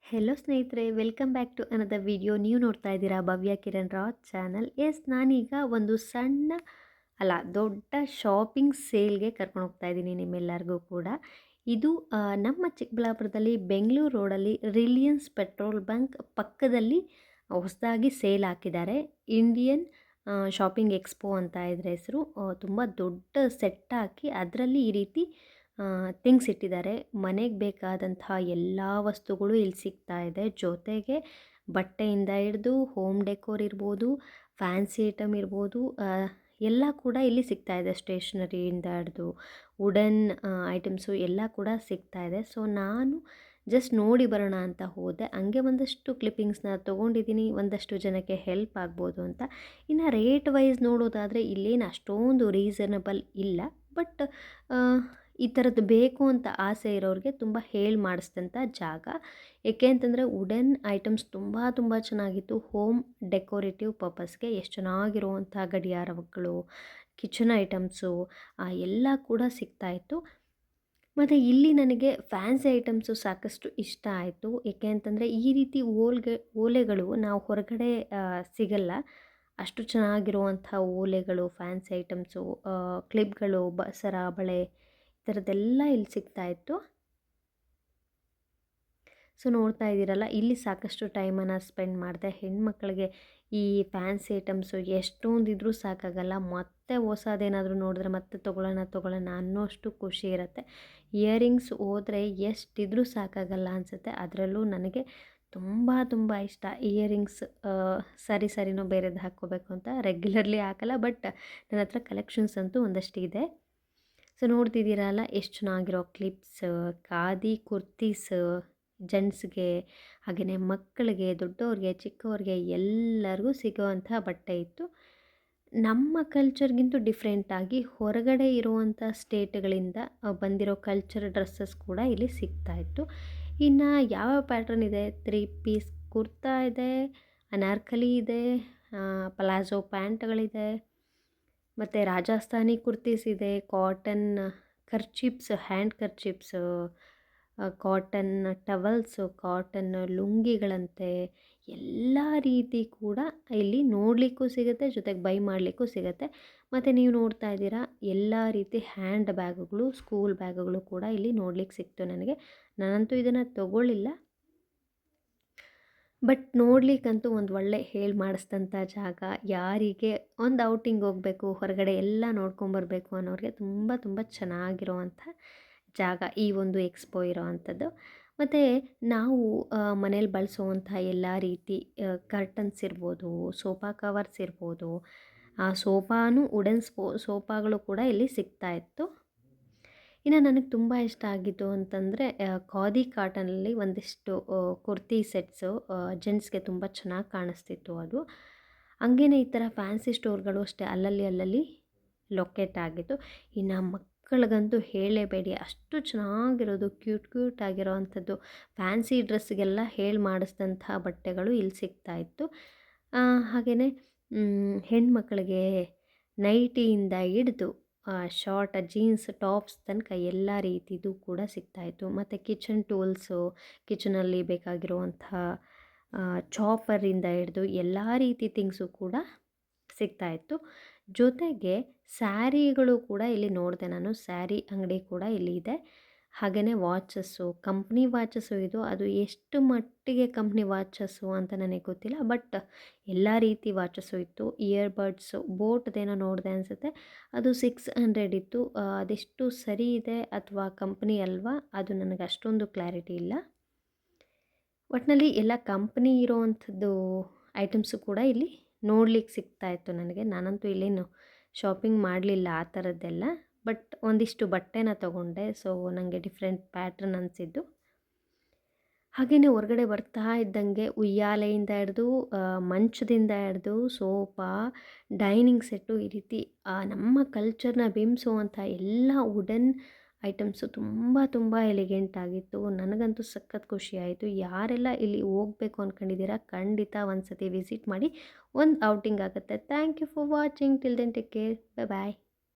Hello ಸ್ನೇಹಿತರೆ, welcome back to another video. ನೀವು ನೋಡ್ತಾ ಇದ್ದೀರಾ ಭವ್ಯ ಕಿರಣ್ ರಾಜ್ ಚಾನಲ್. ನಾನೀಗ ಒಂದು ಸಣ್ಣ ದೊಡ್ಡ ಶಾಪಿಂಗ್ ಸೇಲ್ಗೆ ಕರ್ಕೊಂಡು ಹೋಗ್ತಾ ಇದ್ದೀನಿ ನಿಮ್ಮೆಲ್ಲರಿಗೂ ಕೂಡ. ಇದು ನಮ್ಮ ಚಿಕ್ಕಬಳ್ಳಾಪುರದಲ್ಲಿ ಬೆಂಗಳೂರು ರೋಡಲ್ಲಿ ರಿಲಿಯನ್ಸ್ ಪೆಟ್ರೋಲ್ ಬಂಕ್ ಪಕ್ಕದಲ್ಲಿ ಹೊಸದಾಗಿ ಸೇಲ್ ಹಾಕಿದ್ದಾರೆ. ಇಂಡಿಯನ್ ಶಾಪಿಂಗ್ ಎಕ್ಸ್ಪೋ ಅಂತ ಇದ್ರ ಹೆಸರು. ತುಂಬ ದೊಡ್ಡ ಸೆಟ್ ಹಾಕಿ ಅದರಲ್ಲಿ ಈ ರೀತಿ ಥಿಂಗ್ಸ್ ಇಟ್ಟಿದ್ದಾರೆ. ಮನೆಗೆ ಬೇಕಾದಂತಹ ಎಲ್ಲ ವಸ್ತುಗಳು ಇಲ್ಲಿ ಸಿಗ್ತಾ ಇದೆ. ಜೊತೆಗೆ ಬಟ್ಟೆಯಿಂದ ಹಿಡಿದು ಹೋಮ್ ಡೆಕೋರ್ ಇರ್ಬೋದು, ಫ್ಯಾನ್ಸಿ ಐಟಮ್ ಇರ್ಬೋದು, ಎಲ್ಲ ಕೂಡ ಇಲ್ಲಿ ಸಿಗ್ತಾ ಇದೆ. ಸ್ಟೇಷ್ನರಿಯಿಂದ ಹಿಡಿದು ವುಡನ್ ಐಟಮ್ಸು ಎಲ್ಲ ಕೂಡ ಸಿಗ್ತಾ ಇದೆ. ಸೊ ನಾನು ಜಸ್ಟ್ ನೋಡಿ ಬರೋಣ ಅಂತ ಹೋದೆ. ಹಂಗೆ ಒಂದಷ್ಟು ಕ್ಲಿಪ್ಪಿಂಗ್ಸ್ನ ತೊಗೊಂಡಿದ್ದೀನಿ, ಒಂದಷ್ಟು ಜನಕ್ಕೆ ಹೆಲ್ಪ್ ಆಗ್ಬೋದು ಅಂತ. ಇನ್ನು ರೇಟ್ ವೈಸ್ ನೋಡೋದಾದರೆ ಇಲ್ಲೇನು ಅಷ್ಟೊಂದು ರೀಸನಬಲ್ ಇಲ್ಲ. ಬಟ್ ಈ ಥರದ್ದು ಬೇಕು ಅಂತ ಆಸೆ ಇರೋರಿಗೆ ತುಂಬ ಹೇಳಿ ಮಾಡಿಸಿದಂಥ ಜಾಗ. ಏಕೆ ಅಂತಂದರೆ ವುಡನ್ ಐಟಮ್ಸ್ ತುಂಬ ಚೆನ್ನಾಗಿತ್ತು. ಹೋಮ್ ಡೆಕೋರೇಟಿವ್ ಪರ್ಪಸ್ಗೆ ಎಷ್ಟು ಚೆನ್ನಾಗಿರುವಂಥ ಗಡಿಯಾರಗಳು, ಕಿಚನ್ ಐಟಮ್ಸು ಎಲ್ಲ ಕೂಡ ಸಿಗ್ತಾಯಿತ್ತು. ಮತ್ತು ಇಲ್ಲಿ ನನಗೆ ಫ್ಯಾನ್ಸಿ ಐಟಮ್ಸು ಸಾಕಷ್ಟು ಇಷ್ಟ ಆಯಿತು. ಏಕೆ ಅಂತಂದರೆ ಈ ರೀತಿ ಓಲೆಗಳು ನಾವು ಹೊರಗಡೆ ಸಿಗಲ್ಲ. ಅಷ್ಟು ಚೆನ್ನಾಗಿರುವಂಥ ಓಲೆಗಳು, ಫ್ಯಾನ್ಸಿ ಐಟಮ್ಸು, ಕ್ಲಿಪ್ಗಳು, ಸರ, ಬಳೆ ಈ ಥರದ್ದೆಲ್ಲ ಇಲ್ಲಿ ಸಿಗ್ತಾಯಿತ್ತು. ಸೊ ನೋಡ್ತಾ ಇದ್ದೀರಲ್ಲ, ಇಲ್ಲಿ ಸಾಕಷ್ಟು ಟೈಮನ್ನು ಸ್ಪೆಂಡ್ ಮಾಡಿದೆ. ಹೆಣ್ಮಕ್ಳಿಗೆ ಈ ಫ್ಯಾನ್ಸಿ ಐಟಮ್ಸು ಎಷ್ಟೊಂದಿದ್ರೂ ಸಾಕಾಗಲ್ಲ. ಮತ್ತೆ ಹೊಸದೇನಾದರೂ ನೋಡಿದ್ರೆ ಮತ್ತೆ ತೊಗೊಳ್ಳೋಣ ಅನ್ನೋಷ್ಟು ಖುಷಿ ಇರುತ್ತೆ. ಇಯರಿಂಗ್ಸ್ ಹೋದರೆ ಎಷ್ಟಿದ್ರೂ ಸಾಕಾಗಲ್ಲ ಅನಿಸುತ್ತೆ. ಅದರಲ್ಲೂ ನನಗೆ ತುಂಬ ಇಷ್ಟ ಇಯರಿಂಗ್ಸ್. ಸರಿನೋ ಬೇರೆದು ಹಾಕ್ಕೋಬೇಕು ಅಂತ ರೆಗ್ಯುಲರ್ಲಿ ಹಾಕಲ್ಲ, ಬಟ್ ನನ್ನ ಹತ್ರ ಕಲೆಕ್ಷನ್ಸ್ ಅಂತೂ ಒಂದಷ್ಟು ಇದೆ. ಸೊ ನೋಡ್ತಿದ್ದೀರಲ್ಲ, ಎಷ್ಟು ಚೆನ್ನಾಗಿರೋ ಕ್ಲಿಪ್ಸ್, ಖಾದಿ ಕುರ್ತೀಸ್, ಜೆಂಟ್ಸ್ಗೆ ಹಾಗೆಯೇ ಮಕ್ಕಳಿಗೆ, ದೊಡ್ಡವ್ರಿಗೆ, ಚಿಕ್ಕವ್ರಿಗೆ ಎಲ್ಲರಿಗೂ ಸಿಗೋವಂಥ ಬಟ್ಟೆ ಇತ್ತು. ನಮ್ಮ ಕಲ್ಚರ್ಗಿಂತೂ ಡಿಫ್ರೆಂಟಾಗಿ ಹೊರಗಡೆ ಇರುವಂಥ ಸ್ಟೇಟ್ಗಳಿಂದ ಬಂದಿರೋ ಕಲ್ಚರ್ ಡ್ರೆಸ್ಸಸ್ ಕೂಡ ಇಲ್ಲಿ ಸಿಗ್ತಾಯಿತ್ತು. ಇನ್ನು ಯಾವ ಪ್ಯಾಟ್ರನ್ ಇದೆ, 3 ಪೀಸ್ ಕುರ್ತಾ ಇದೆ, ಅನಾರ್ಕಲಿ ಇದೆ, ಪಲಾಜೋ ಪ್ಯಾಂಟ್ಗಳಿದೆ, ಮತ್ತು ರಾಜಸ್ಥಾನಿ ಕುರ್ತೀಸ್ ಇದೆ, cotton kerchiefs, hand kerchiefs, cotton towels, cotton ಲುಂಗಿಗಳಂತೆ ಎಲ್ಲ ರೀತಿ ಕೂಡ ಇಲ್ಲಿ ನೋಡಲಿಕ್ಕೂ ಸಿಗುತ್ತೆ, ಜೊತೆಗೆ ಬೈ ಮಾಡಲಿಕ್ಕೂ ಸಿಗುತ್ತೆ. ಮತ್ತು ನೀವು ನೋಡ್ತಾ ಇದ್ದೀರಾ ಎಲ್ಲ ರೀತಿ ಹ್ಯಾಂಡ್ ಬ್ಯಾಗುಗಳು, ಸ್ಕೂಲ್ ಬ್ಯಾಗುಗಳು ಕೂಡ ಇಲ್ಲಿ ನೋಡ್ಲಿಕ್ಕೆ ಸಿಕ್ತು ನನಗೆ. ನಾನಂತೂ ಇದನ್ನು ತಗೊಳ್ಳಿಲ್ಲ, ಬಟ್ ನೋಡ್ಲಿಕ್ಕಂತೂ ಒಂದು ಒಳ್ಳೆ ಹೇಳಿ ಮಾಡಿಸಿದಂಥ ಜಾಗ. ಯಾರಿಗೆ ಒಂದು ಔಟಿಂಗ್ ಹೋಗಬೇಕು, ಹೊರಗಡೆ ಎಲ್ಲ ನೋಡ್ಕೊಂಬರ್ಬೇಕು ಅನ್ನೋರಿಗೆ ತುಂಬ ಚೆನ್ನಾಗಿರೋವಂಥ ಜಾಗ ಈ ಒಂದು ಎಕ್ಸ್ಪೋ ಇರೋ ಅಂಥದ್ದು. ಮತ್ತು ನಾವು ಮನೇಲಿ ಬಳಸುವಂಥ ಎಲ್ಲ ರೀತಿ ಕರ್ಟನ್ಸ್ ಇರ್ಬೋದು, ಸೋಫಾ ಕವರ್ಸ್ ಇರ್ಬೋದು, ಆ ಸೋಫಾನು ವುಡನ್ ಸೋಫಾಗಳು ಕೂಡ ಇಲ್ಲಿ ಸಿಗ್ತಾಯಿತ್ತು. ಇನ್ನು ನನಗೆ ತುಂಬ ಇಷ್ಟ ಆಗಿದ್ದು ಅಂತಂದರೆ ಖಾದಿ ಕಾಟನಲ್ಲಿ ಒಂದಿಷ್ಟು ಕುರ್ತಿ ಸೆಟ್ಸು, ಜೆಂಟ್ಸ್ಗೆ ತುಂಬ ಚೆನ್ನಾಗಿ ಕಾಣಿಸ್ತಿತ್ತು ಅದು. ಹಂಗೇನೆ ಈ ಥರ ಫ್ಯಾನ್ಸಿ ಸ್ಟೋರ್ಗಳು ಅಷ್ಟೇ ಅಲ್ಲಲ್ಲಿ ಲೊಕೇಟ್ ಆಗಿತ್ತು. ಇನ್ನು ಮಕ್ಕಳಿಗಂತೂ ಹೇಳಲೇಬೇಡಿ, ಅಷ್ಟು ಚೆನ್ನಾಗಿರೋದು, ಕ್ಯೂಟ್ ಆಗಿರೋ ಅಂಥದ್ದು ಫ್ಯಾನ್ಸಿ ಡ್ರೆಸ್ಗೆಲ್ಲ ಹೇಳಿ ಮಾಡಿಸಿದಂಥ ಬಟ್ಟೆಗಳು ಇಲ್ಲಿ ಸಿಗ್ತಾಯಿತ್ತು. ಹಾಗೆಯೇ ಹೆಣ್ಮಕ್ಳಿಗೆ ನೈಟಿಯಿಂದ ಹಿಡಿದು ಶಾರ್ಟ್ ಜೀನ್ಸ್ ಟಾಪ್ಸ್ ತನಕ ಎಲ್ಲ ರೀತಿದು ಕೂಡ ಸಿಗ್ತಾಯಿತ್ತು. ಮತ್ತು ಕಿಚನ್ ಟೂಲ್ಸು, ಕಿಚನಲ್ಲಿ ಬೇಕಾಗಿರುವಂಥ ಚಾಪರಿಂದ ಹಿಡಿದು ಎಲ್ಲ ರೀತಿ ಥಿಂಗ್ಸು ಕೂಡ ಸಿಗ್ತಾಯಿತ್ತು. ಜೊತೆಗೆ ಸ್ಯಾರಿಗಳು ಕೂಡ ಇಲ್ಲಿ ನೋಡಿದೆ ನಾನು. ಸ್ಯಾರಿ ಅಂಗಡಿ ಕೂಡ ಇಲ್ಲಿ ಇದೆ. ಹಾಗೆಯೇ ವಾಚಸ್ಸು, ಕಂಪ್ನಿ ವಾಚಸ್ಸು ಇದು. ಅದು ಎಷ್ಟು ಮಟ್ಟಿಗೆ ಕಂಪ್ನಿ ವಾಚಸ್ಸು ಅಂತ ನನಗೆ ಗೊತ್ತಿಲ್ಲ, ಬಟ್ ಎಲ್ಲ ರೀತಿ ವಾಚಸ್ಸು ಇತ್ತು. ಇಯರ್ಬಡ್ಸು, ಬೋಟ್ದೇನೋ ನೋಡಿದೆ ಅನಿಸುತ್ತೆ, ಅದು 600 ಇತ್ತು. ಅದೆಷ್ಟು ಸರಿ ಇದೆ ಅಥವಾ ಕಂಪ್ನಿ ಅಲ್ವಾ ಅದು ನನಗೆ ಅಷ್ಟೊಂದು ಕ್ಲಾರಿಟಿ ಇಲ್ಲ. ಒಟ್ಟಿನಲ್ಲಿ ಎಲ್ಲ ಕಂಪ್ನಿ ಇರೋವಂಥದ್ದು ಐಟಮ್ಸು ಕೂಡ ಇಲ್ಲಿ ನೋಡ್ಲಿಕ್ಕೆ ಸಿಗ್ತಾಯಿತ್ತು ನನಗೆ. ನಾನಂತೂ ಇಲ್ಲೇನು ಶಾಪಿಂಗ್ ಮಾಡಲಿಲ್ಲ ಆ ಥರದ್ದೆಲ್ಲ, ಬಟ್ ಒಂದಿಷ್ಟು ಬಟ್ಟೆನ ತೊಗೊಂಡೆ. ಸೊ ನನಗೆ ಡಿಫ್ರೆಂಟ್ ಪ್ಯಾಟ್ರನ್ ಅನಿಸಿದ್ದು. ಹಾಗೆಯೇ ಹೊರಗಡೆ ಬರ್ತಾ ಇದ್ದಂಗೆ ಉಯ್ಯಾಲೆಯಿಂದ ಹಿಡಿದು ಮಂಚದಿಂದ ಹಿಡಿದು ಸೋಫಾ, ಡೈನಿಂಗ್ ಸೆಟ್ಟು, ಈ ರೀತಿ ನಮ್ಮ ಕಲ್ಚರ್ನ ಬಿಂಬಿಸುವಂಥ ಎಲ್ಲ ವುಡನ್ ಐಟಮ್ಸು ತುಂಬ ಎಲಿಗೆಂಟ್ ಆಗಿತ್ತು. ನನಗಂತೂ ಸಖತ್ ಖುಷಿ ಆಯಿತು. ಯಾರೆಲ್ಲ ಇಲ್ಲಿ ಹೋಗಬೇಕು ಅಂದ್ಕೊಂಡಿದ್ದೀರಾ ಖಂಡಿತ ಒಂದು ಸತಿ ವಿಸಿಟ್ ಮಾಡಿ, ಒಂದು ಔಟಿಂಗ್ ಆಗುತ್ತೆ. Thank you for watching. Till then take care. Bye.